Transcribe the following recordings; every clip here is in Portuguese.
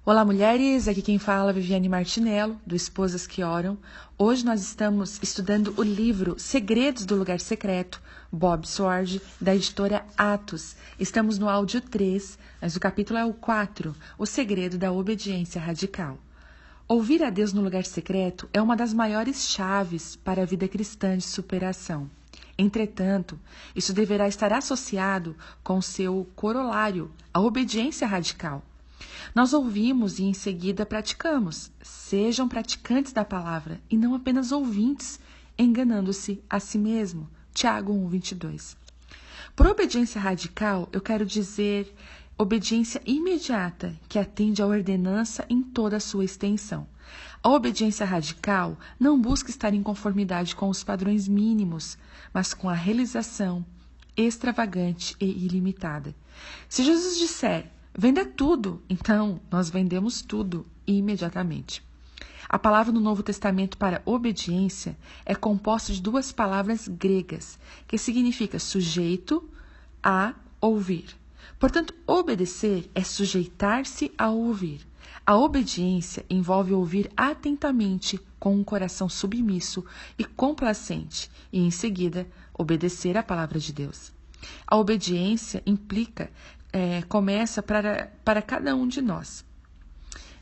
Olá, mulheres! Aqui quem fala é Viviane Martinello, do Esposas que Oram. Hoje nós estamos estudando o livro Segredos do Lugar Secreto, Bob Sword, da editora Atos. Estamos no áudio 3, mas o capítulo é o 4, O Segredo da Obediência Radical. Ouvir a Deus no lugar secreto é uma das maiores chaves para a vida cristã de superação. Entretanto, isso deverá estar associado com seu corolário, a obediência radical. Nós ouvimos e em seguida praticamos. Sejam praticantes da palavra e não apenas ouvintes, enganando-se a si mesmo. Tiago 1:22. Por obediência radical, eu quero dizer obediência imediata, que atende à ordenança em toda a sua extensão. A obediência radical não busca estar em conformidade com os padrões mínimos, mas com a realização extravagante e ilimitada. Se Jesus disser, venda tudo, então nós vendemos tudo imediatamente. A palavra no Novo Testamento para obediência é composta de duas palavras gregas, que significa sujeito a ouvir. Portanto, obedecer é sujeitar-se a ouvir. A obediência envolve ouvir atentamente com um coração submisso e complacente e, em seguida, obedecer à palavra de Deus. A obediência começa para cada um de nós.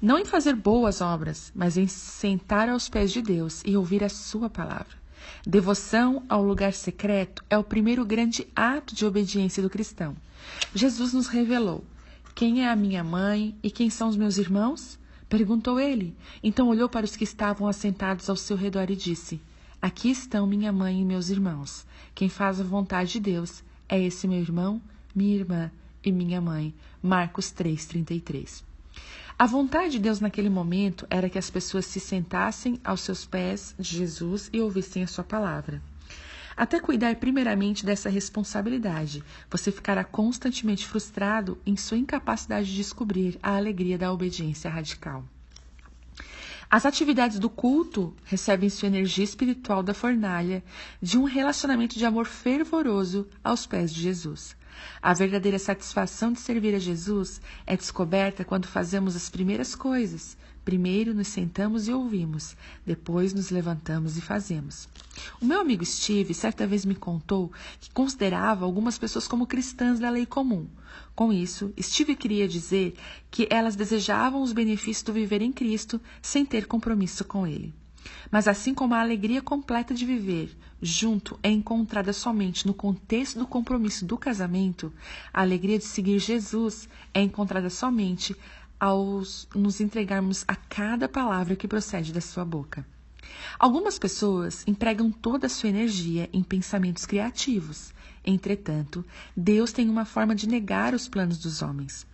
Não em fazer boas obras, mas em sentar aos pés de Deus e ouvir a sua palavra. Devoção ao lugar secreto é o primeiro grande ato de obediência do cristão. Jesus nos revelou: quem é a minha mãe e quem são os meus irmãos? Perguntou ele. Então olhou para os que estavam assentados ao seu redor e disse: aqui estão minha mãe e meus irmãos. Quem faz a vontade de Deus é esse meu irmão, minha irmã e minha mãe. Marcos 3:33. A vontade de Deus naquele momento era que as pessoas se sentassem aos seus pés de Jesus e ouvissem a sua palavra. Até cuidar primeiramente dessa responsabilidade, você ficará constantemente frustrado em sua incapacidade de descobrir a alegria da obediência radical. As atividades do culto recebem sua energia espiritual da fornalha de um relacionamento de amor fervoroso aos pés de Jesus. A verdadeira satisfação de servir a Jesus é descoberta quando fazemos as primeiras coisas. Primeiro nos sentamos e ouvimos, depois nos levantamos e fazemos. O meu amigo Steve certa vez me contou que considerava algumas pessoas como cristãs da lei comum. Com isso, Steve queria dizer que elas desejavam os benefícios do viver em Cristo sem ter compromisso com Ele. Mas assim como a alegria completa de viver junto é encontrada somente no contexto do compromisso do casamento, a alegria de seguir Jesus é encontrada somente ao nos entregarmos a cada palavra que procede da sua boca. Algumas pessoas empregam toda a sua energia em pensamentos criativos. Entretanto, Deus tem uma forma de negar os planos dos homens.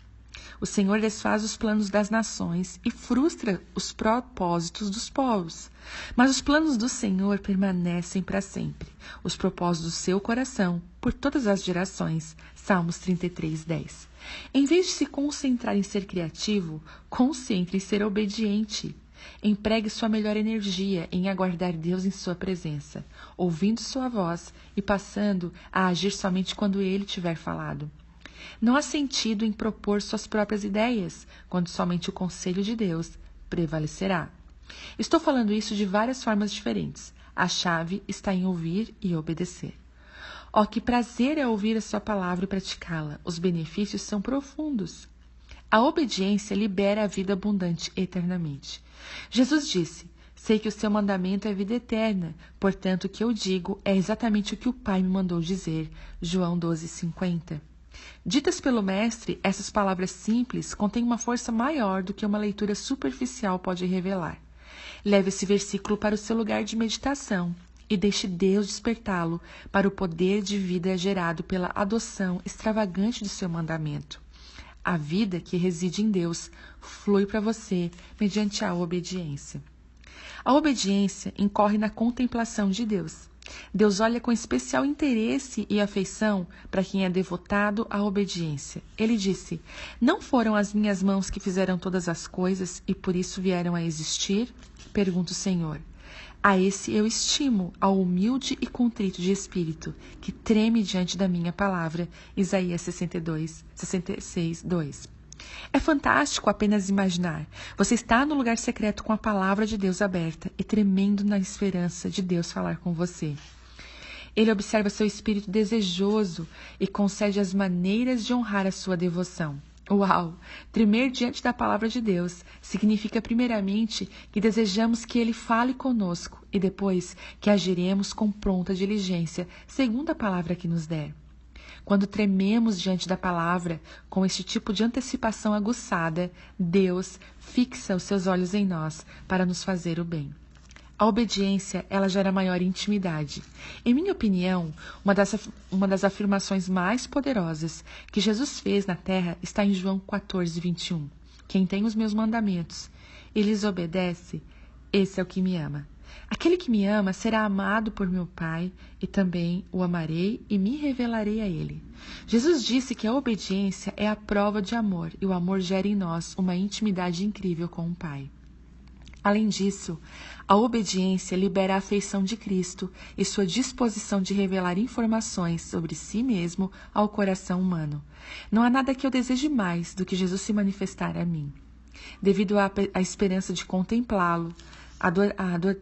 O Senhor desfaz os planos das nações e frustra os propósitos dos povos. Mas os planos do Senhor permanecem para sempre, os propósitos do seu coração, por todas as gerações. Salmos 33:10. Em vez de se concentrar em ser criativo, concentre em ser obediente. Empregue sua melhor energia em aguardar Deus em sua presença, ouvindo sua voz e passando a agir somente quando Ele tiver falado. Não há sentido em propor suas próprias ideias, quando somente o conselho de Deus prevalecerá. Estou falando isso de várias formas diferentes. A chave está em ouvir e obedecer. Oh, que prazer é ouvir a sua palavra e praticá-la. Os benefícios são profundos. A obediência libera a vida abundante eternamente. Jesus disse: sei que o seu mandamento é vida eterna, portanto o que eu digo é exatamente o que o Pai me mandou dizer. João 12:50. Ditas pelo Mestre, essas palavras simples contêm uma força maior do que uma leitura superficial pode revelar. Leve esse versículo para o seu lugar de meditação e deixe Deus despertá-lo para o poder de vida gerado pela adoção extravagante do seu mandamento. A vida que reside em Deus flui para você mediante a obediência. A obediência incorre na contemplação de Deus. Deus olha com especial interesse e afeição para quem é devotado à obediência. Ele disse: não foram as minhas mãos que fizeram todas as coisas e por isso vieram a existir? Pergunta o Senhor. A esse eu estimo, ao humilde e contrito de espírito, que treme diante da minha palavra. Isaías 66:2. É fantástico apenas imaginar. Você está no lugar secreto com a palavra de Deus aberta e tremendo na esperança de Deus falar com você. Ele observa seu espírito desejoso e concede as maneiras de honrar a sua devoção. Uau! Tremer diante da palavra de Deus significa primeiramente que desejamos que Ele fale conosco e depois que agiremos com pronta diligência, segundo a palavra que nos der. Quando trememos diante da palavra, com este tipo de antecipação aguçada, Deus fixa os seus olhos em nós para nos fazer o bem. A obediência, ela gera maior intimidade. Em minha opinião, uma das afirmações mais poderosas que Jesus fez na terra está em João 14:21. Quem tem os meus mandamentos e lhes obedece, esse é o que me ama. Aquele que me ama será amado por meu Pai, e também o amarei e me revelarei a ele. Jesus disse que a obediência é a prova de amor, e o amor gera em nós uma intimidade incrível com o Pai. Além disso, a obediência libera a afeição de Cristo e sua disposição de revelar informações sobre si mesmo ao coração humano. Não há nada que eu deseje mais do que Jesus se manifestar a mim. Devido à esperança de contemplá-lo,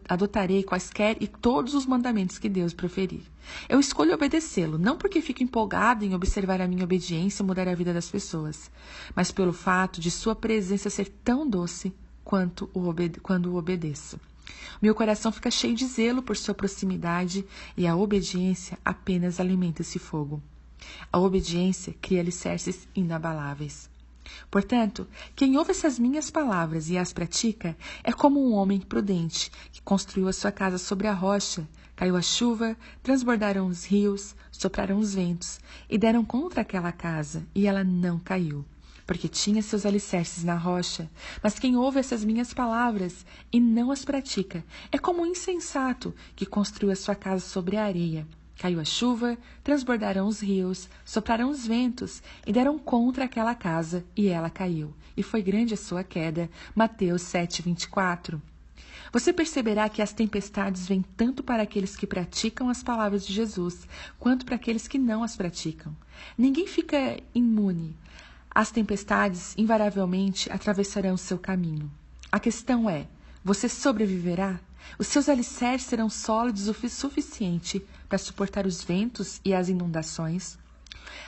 adotarei quaisquer e todos os mandamentos que Deus proferir. Eu escolho obedecê-lo, não porque fico empolgado em observar a minha obediência mudar a vida das pessoas, mas pelo fato de sua presença ser tão doce quando o obedeço. Meu coração fica cheio de zelo por sua proximidade e a obediência apenas alimenta esse fogo. A obediência cria alicerces inabaláveis. Portanto, quem ouve essas minhas palavras e as pratica é como um homem prudente que construiu a sua casa sobre a rocha. Caiu a chuva, transbordaram os rios, sopraram os ventos e deram contra aquela casa, e ela não caiu, porque tinha seus alicerces na rocha. Mas quem ouve essas minhas palavras e não as pratica é como um insensato que construiu a sua casa sobre a areia. Caiu a chuva, transbordaram os rios, sopraram os ventos e deram contra aquela casa, e ela caiu. E foi grande a sua queda. Mateus 7:24. Você perceberá que as tempestades vêm tanto para aqueles que praticam as palavras de Jesus, quanto para aqueles que não as praticam. Ninguém fica imune. As tempestades, invariavelmente, atravessarão seu caminho. A questão é, você sobreviverá? Os seus alicerces serão sólidos o suficiente para suportar os ventos e as inundações?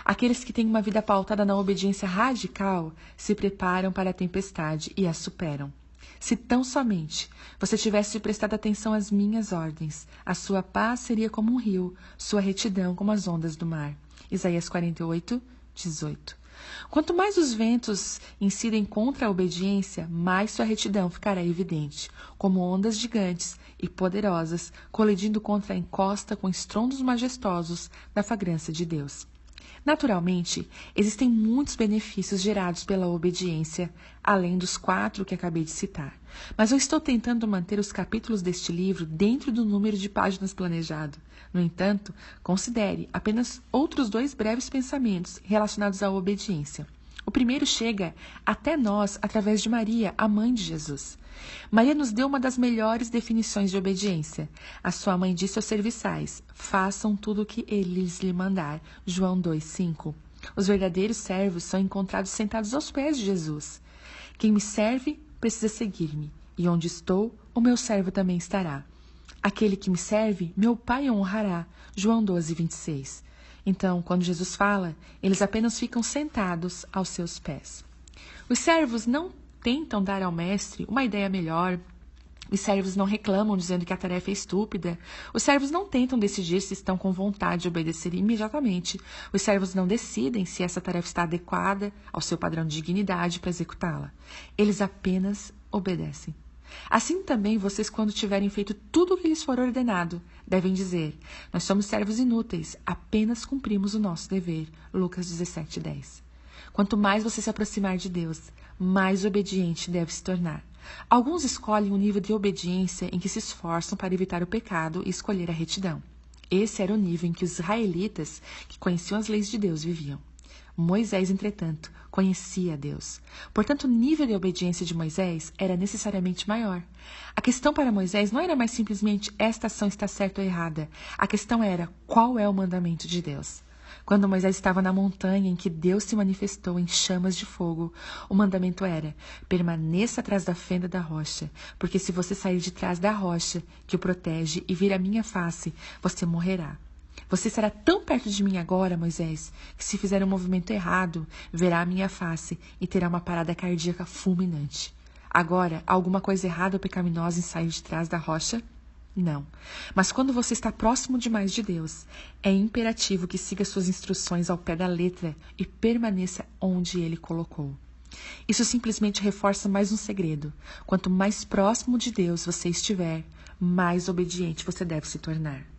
Aqueles que têm uma vida pautada na obediência radical se preparam para a tempestade e a superam. Se tão somente você tivesse prestado atenção às minhas ordens, a sua paz seria como um rio, sua retidão como as ondas do mar. Isaías 48:18. Quanto mais os ventos incidem contra a obediência, mais sua retidão ficará evidente, como ondas gigantes e poderosas colidindo contra a encosta com estrondos majestosos da fragrância de Deus. Naturalmente, existem muitos benefícios gerados pela obediência, além dos 4 que acabei de citar. Mas eu estou tentando manter os capítulos deste livro dentro do número de páginas planejado. No entanto, considere apenas outros 2 breves pensamentos relacionados à obediência. O primeiro chega até nós através de Maria, a mãe de Jesus. Maria nos deu uma das melhores definições de obediência. A sua mãe disse aos serviçais: façam tudo o que ele lhe mandar. João 2:5. Os verdadeiros servos são encontrados sentados aos pés de Jesus. Quem me serve precisa seguir-me, e onde estou, o meu servo também estará. Aquele que me serve, meu Pai o honrará. João 12:26. Então, quando Jesus fala, eles apenas ficam sentados aos seus pés. Os servos não tentam dar ao mestre uma ideia melhor. Os servos não reclamam dizendo que a tarefa é estúpida. Os servos não tentam decidir se estão com vontade de obedecer imediatamente. Os servos não decidem se essa tarefa está adequada ao seu padrão de dignidade para executá-la. Eles apenas obedecem. Assim também vocês, quando tiverem feito tudo o que lhes for ordenado, devem dizer: nós somos servos inúteis, apenas cumprimos o nosso dever. Lucas 17:10. Quanto mais você se aproximar de Deus, mais obediente deve se tornar. Alguns escolhem um nível de obediência em que se esforçam para evitar o pecado e escolher a retidão. Esse era o nível em que os israelitas, que conheciam as leis de Deus, viviam. Moisés, entretanto, conhecia Deus. Portanto, o nível de obediência de Moisés era necessariamente maior. A questão para Moisés não era mais simplesmente esta ação está certa ou errada. A questão era: qual é o mandamento de Deus? Quando Moisés estava na montanha em que Deus se manifestou em chamas de fogo, o mandamento era: permaneça atrás da fenda da rocha, porque se você sair de trás da rocha que o protege e vir a minha face, você morrerá. Você estará tão perto de mim agora, Moisés, que se fizer um movimento errado, verá a minha face e terá uma parada cardíaca fulminante. Agora, há alguma coisa errada ou pecaminosa em sair de trás da rocha? Não. Mas quando você está próximo demais de Deus, é imperativo que siga suas instruções ao pé da letra e permaneça onde Ele colocou. Isso simplesmente reforça mais um segredo. Quanto mais próximo de Deus você estiver, mais obediente você deve se tornar.